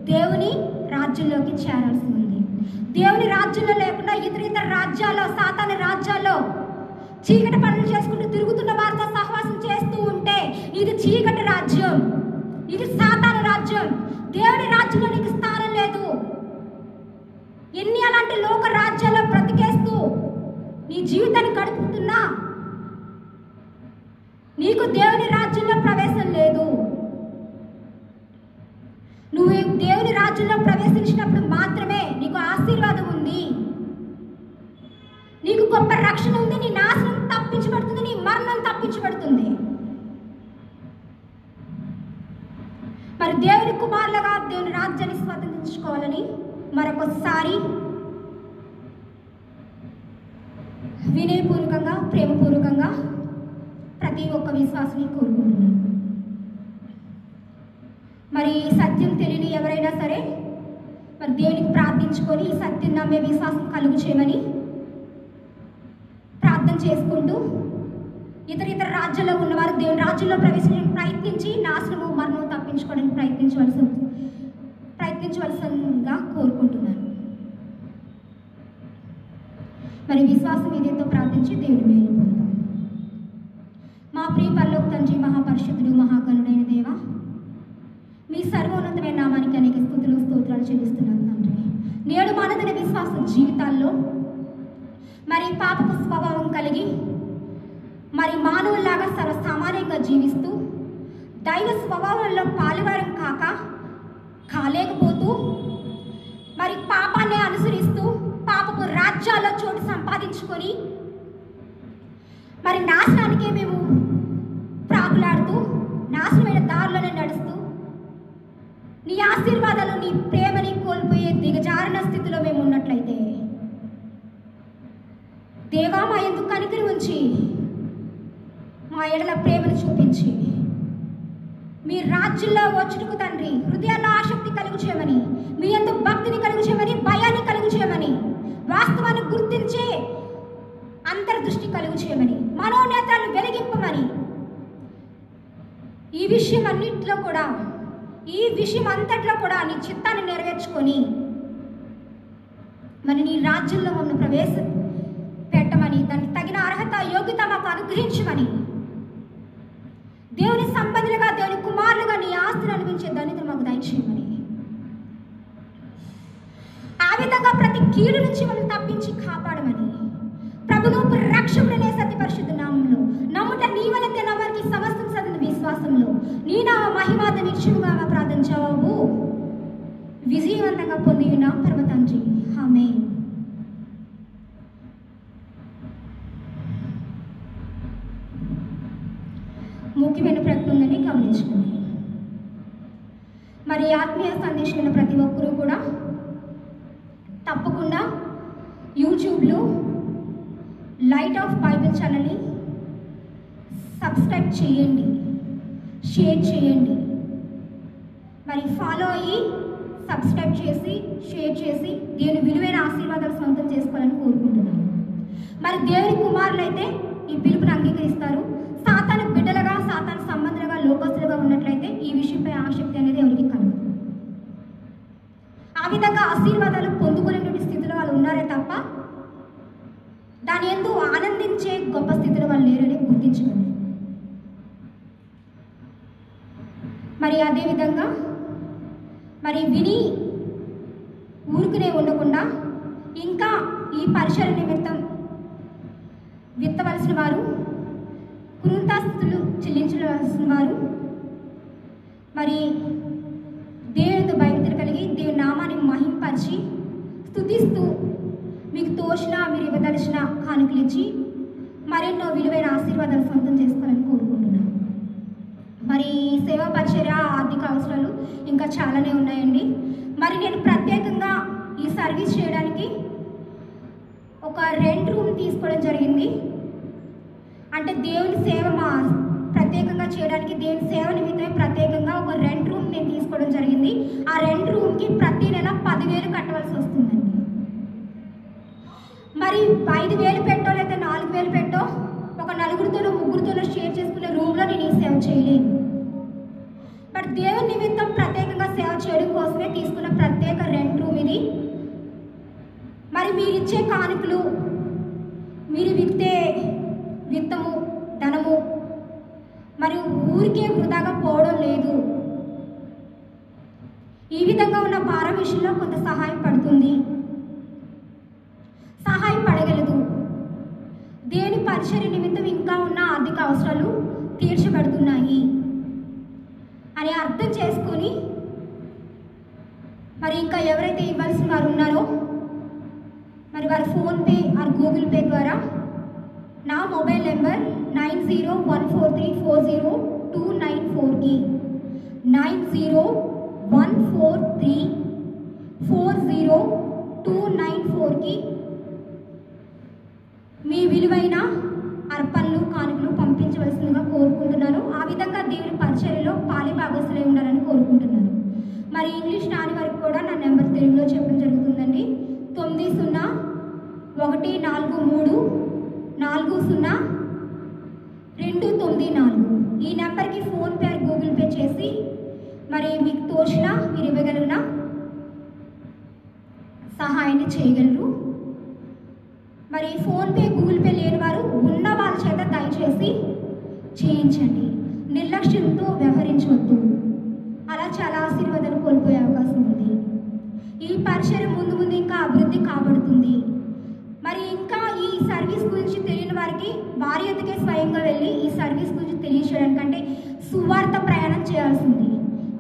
దేవుని రాజ్యంలోకి చేరాల్సి ఉంది. దేవుని రాజ్యంలో లేకుండా ఇతర రాజ్యాల్లో, సాతాను రాజ్యాల్లో చీకటి పనులు చేసుకుంటూ తిరుగుతున్న వారితో సహవాసం చేస్తూ ఉంటే ఇది చీకటి రాజ్యం, ఇది సాతాను రాజ్యం. దేవుని రాజ్యంలో నీకు స్థానం లేదు. ఎన్ని అలాంటి లోక రాజ్యాల్లో బ్రతికేస్తూ నీ జీవితాన్ని గడుపుతున్నా నీకు దేవుని రాజ్యంలో ప్రవేశం లేదు. రాజ్యంలో ప్రవేశించినప్పుడు మాత్రమే నీకు ఆశీర్వాదం ఉంది, నీకు గొప్ప రక్షణ ఉంది, నీ నాశనం తప్పించబడుతుంది, నీ మరణం తప్పించబడుతుంది. మరి దేవుని కుమారులుగా దేవుని రాజ్యాన్ని స్వతంత్రించుకోవాలని మరొకసారి వినయపూర్వకంగా ప్రేమపూర్వకంగా ప్రతి ఒక్క విశ్వాసాన్ని కోరుకుంటున్నాను. మరి ఈ సత్యం తెలియని ఎవరైనా సరే మరి దేవునికి ప్రార్థించుకొని ఈ సత్యం నమ్మే విశ్వాసం కలుగు చేయమని ప్రార్థన చేసుకుంటూ ఇతర రాజ్యాల్లో ఉన్నవారు దేవుని రాజ్యంలో ప్రయత్నించి నాశనము మరణము తప్పించుకోవడానికి ప్రయత్నించవలసిందిగా కోరుకుంటున్నాను. మరి విశ్వాసం ఇదేతో ప్రార్థించి దేవుని మేలు పొందుతాం. మా ప్రియ పరలోక తండ్రి, మహాపరిశుద్ధుడు, మహాగణుడైన దేవ, మీ సర్వోన్నతమైన నామానికి అనేక స్తుతులు స్తోత్రాలు చెల్లిస్తున్నాను తండ్రి. నేడు మానవుల విశ్వాస జీవితాల్లో మరి పాపపు స్వభావం కలిగి మరి మానవుల్లాగా సర్వసామాన్యంగా జీవిస్తూ దైవ స్వభావంలో పాలువారం కాలేకపోతూ మరి పాపాన్ని అనుసరిస్తూ పాపపు రాజ్యాల్లో చోటు సంపాదించుకొని మరి నాశనానికే మేము ప్రాకులాడుతూ నాశనమైన దారిలోనే నడుస్తూ నీ ఆశీర్వాదాలు నీ ప్రేమని కోల్పోయే దిగజారిన స్థితిలో మేము ఉన్నట్లయితే దేవా మా యందు కనికరి ఉంచి మా ఎడల ప్రేమను చూపించి మీ రాజ్యంలో వచ్చుటకు తండ్రి హృదయాల్లో ఆసక్తి కలుగు చేయమని, మీ యందు భక్తిని కలుగు చేయమని, భయాన్ని కలుగు చేయమని, వాస్తవాన్ని గుర్తించే అంతర్దృష్టి కలుగు చేయమని, మనోనేత్రాలు వెలిగింపమని, ఈ విషయం అంతట్లో కూడా నీ చిత్తాన్ని నెరవేర్చుకొని మరి నీ రాజ్యంలో మమ్మల్ని ప్రవేశపెట్టమని, దానికి తగిన అర్హత యోగ్యత మాకు అనుగ్రహించమని, దేవుని సంబంధులుగా దేవుని కుమారులుగా నీ ఆస్తిని అనిపించే ధన్యతను మాకు దయచేయమని, ఆ విధంగా ప్రతి కీడు నుంచి మనం తప్పించి కాపాడమని ప్రభువు రక్షకుడనే సత్య పరిశుద్ధ నామంలో నమ్ముట నీవనంతే నమ్మకి సమస్తం సదన విశ్వాసంలో నీ నామ మహిమాత నిత్యముగా ప్రార్థన జవాబు విజయవంతంగా పొంది నా పరమ తండ్రి. ఆమేన్. ముఖ్యమైన ప్రకటన ఉందని గమనించుకోండి. మరి ఆత్మీయ సందేశమైన ప్రతి ఒక్కరూ కూడా తప్పకుండా యూట్యూబ్లో లైట్ ఆఫ్ బైబిల్ ఛానల్ని సబ్స్క్రైబ్ చేయండి, షేర్ చేయండి. మరి ఫాలో అయ్యి సబ్స్క్రైబ్ చేసి షేర్ చేసి దేవుని విలువైన ఆశీర్వాదాలు సొంతం చేసుకోవాలని కోరుకుంటున్నాను. మరి దేవుని కుమారులైతే ఈ పిలుపుని అంగీకరిస్తారు. సాతాను బిడ్డలుగా సాతాను సంబంధులుగా లోకస్తులుగా ఉన్నట్లయితే ఈ విషయంపై ఆసక్తి అనేది ఎవరికి కలగదు. ఆ విధంగా ఆశీర్వాదాలు పొందుకునేటువంటి స్థితిలో వాళ్ళు ఉన్నారే తప్ప దాని యందు ఆనందించే గొప్ప స్థితిలో వాళ్ళు లేరని గుర్తించగలరు. మరి అదేవిధంగా మరి విని ఊరుకునే ఉండకుండా ఇంకా ఈ పరిసర నిమిత్తం విత్తవలసిన వారు, కృతాస్తుతులు చెల్లించవలసిన వారు మరి దేవునితో భయభక్తులు కలిగి దేవుని నామాన్ని మహింపరిచి స్తుతిస్తూ మీకు తోచిన మీరు ఇవ్వదలిచిన కానుకలు ఇచ్చి మరెన్నో విలువైన ఆశీర్వాదాలు సొంతం చేసుకోవాలని కోరుకుంటున్నాను. మరి సేవా పరిచర్య ఆర్థిక అవసరాలు ఇంకా చాలానే ఉన్నాయండి. మరి నేను ప్రత్యేకంగా ఈ సర్వీస్ చేయడానికి ఒక రెంట్ రూమ్ తీసుకోవడం జరిగింది. అంటే దేవుని సేవ ప్రత్యేకంగా చేయడానికి దేవుని సేవ నిమిత్తమే ప్రత్యేకంగా ఒక రెంట్ రూమ్ నేను తీసుకోవడం జరిగింది. ఆ రెంట్ రూమ్కి ప్రతి నెల 10,000 కట్టవలసి వస్తుందండి. మరి 5,000 పెట్టో లేదా 4,000 పెట్టో ఒక నలుగురితోనో ముగ్గురితోనో షేర్ చేసుకునే రూమ్లో నేను ఈ సేవ చేయలేను. బట్ దేవుని నిమిత్తం ప్రత్యేకంగా సేవ చేయడం కోసమే తీసుకున్న ప్రత్యేక రెంట్ రూమ్ ఇది. మరి మీరు ఇచ్చే కానుకలు, మీరు విత్తే విత్తము ధనము మరి ఊరికే వృధాగా పోవడం లేదు. ఈ విధంగా ఉన్న భారం విషయంలో కొంత సహాయం పడుతుంది, సహాయపడగలదు. దేవుని పరిచర్య నిమిత్తం ఇంకా ఉన్న ఆర్థిక అవసరాలు తీర్చబడుతున్నాయి అని అర్థం చేసుకొని మరి ఇంకా ఎవరైతే ఇవ్వాల్సిన వారు ఉన్నారో మరి వారు ఫోన్పే ఆర్ గూగుల్ పే ద్వారా నా మొబైల్ నెంబర్ 9014340294కి 9014340294కి మీ విలువైన అర్పణలు కానుకలు పంపించవలసిందిగా కోరుకుంటున్నాను. ఆ విధంగా దేవుని పరిచర్యలో పాలిభాగస్తులై ఉండాలని కోరుకుంటున్నాను. మరి ఇంగ్లీష్ రాని వారికి కూడా నా నెంబర్ తెలుగులో చెప్పడం జరుగుతుందండి. 9013404294 ఈ నెంబర్కి ఫోన్పే గూగుల్ పే చేసి మరి మీకు తోచిన మీరు ఇవ్వగలిగిన సహాయాన్ని చేయగలరు. మరి ఫోన్పే గూగుల్ పే లేని వారు ఉన్న వాళ్ళ చేత దయచేసి చేయించండి. నిర్లక్ష్యంతో వ్యవహరించవద్దు. అలా చాలా ఆశీర్వాదాలు కోల్పోయే అవకాశం ఉంది. ఈ పరిచయం ముందు ముందు ఇంకా అభివృద్ధి కాబడుతుంది. మరి ఇంకా ఈ సర్వీస్ గురించి తెలియని వారికి వారి ఎదుకే స్వయంగా వెళ్ళి ఈ సర్వీస్ గురించి తెలియచేయడానికంటే సువార్త ప్రయాణం చేయాల్సింది.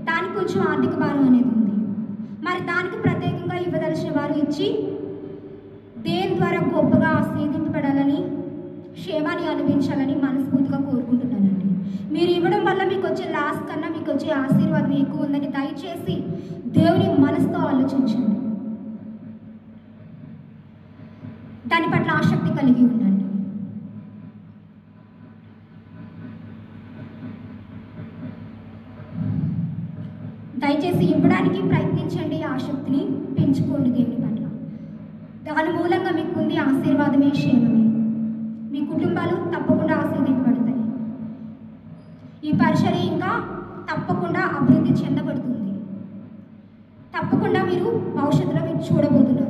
దానికి కొంచెం ఆర్థిక భారం అనేది ఉంది. మరి దానికి ప్రత్యేకంగా ఇవ్వదలసిన వారు ఇచ్చి దేని ద్వారా గొప్పగా ఆశీర్వదింపబడాలని క్షేమాన్ని అనుభవించాలని మనస్ఫూర్తిగా కోరుకుంటున్నానండి. మీరు ఇవ్వడం వల్ల మీకు వచ్చే లాస్ కన్నా మీకు వచ్చే ఆశీర్వాదం ఎక్కువ ఉందని దయచేసి దేవుని మనసుతో ఆలోచించండి. దాని పట్ల ఆసక్తి కలిగి ఉండండి. దయచేసి ఇవ్వడానికి ప్రయత్నించండి. ఆసక్తిని పెంచుకోండి దేవుని పట్ల. దాని మూలంగా మీకు ఉంది ఆశీర్వాదమే, క్షేమమే. మీ కుటుంబాలు తప్పకుండా ఆశీర్వదింపబడతాయి. ఈ పరిచర్య ఇంకా తప్పకుండా అభివృద్ధి చెందబడుతుంది. తప్పకుండా మీరు భవిష్యత్తులో మీరు చూడబోతున్నారు.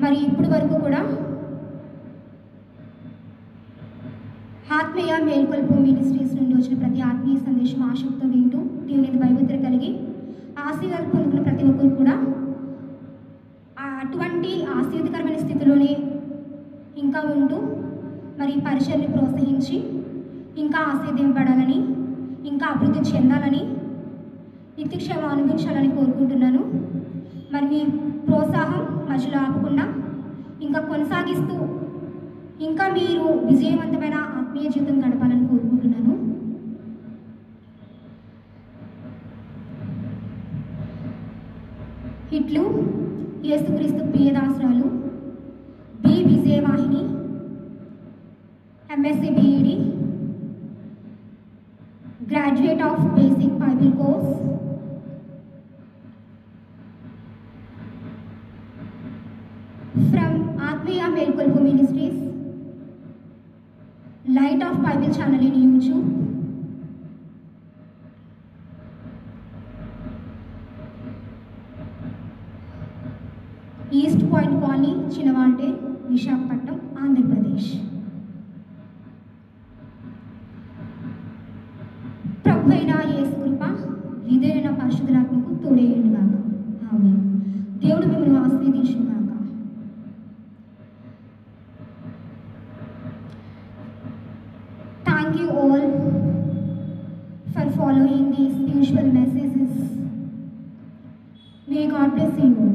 మరి ఇప్పటి వరకు కూడా ఆత్మీయ మేల్కొల్పు మినిస్ట్రీస్ నుండి వచ్చిన ప్రతి ఆత్మీయ సందేశం ఆసక్తితో వింటూ దేవుని భయభక్తులు కలిగి ఆశీర్వాదాలు పొందుకున్న ప్రతి ఒక్కరు కూడా అటువంటి ఆశీర్వదకరమైన స్థితిలోనే ఇంకా ఉంటూ మరి పరిచర్ని ప్రోత్సహించి ఇంకా ఆశీర్వదింపబడాలని, ఇంకా అభివృద్ధి చెందాలని, నిత్యక్షేమం అనుభవించాలని కోరుకుంటున్నాను. మరి మీ ప్రోత్సాహం మధ్యలో ఆపకుండా ఇంకా కొనసాగిస్తూ ఇంకా మీరు విజయవంతమైన ఆత్మీయ జీవితం గడపాలని కోరుకుంటున్నాను. ఇట్లు యేసుక్రీస్తు ప్రియదాసురాలు B Vijayavahini, MSc BEd, graduate of Basic Bible course, from Atmiya Melkolpu Ministries, Light of Bible channel in YouTube, East Point Colony, Chinavalte, Visakhapatnam, Andhra Pradesh. ప్రభువైన యేసు కృప విధేయులైన పరిశుద్ధులకు తోడేయును గాక. ఆమేన్. దేవుడు మిమ్మల్ని ఆశీర్వదించును గాక. Thank you all for following these spiritual messages. May God bless you all.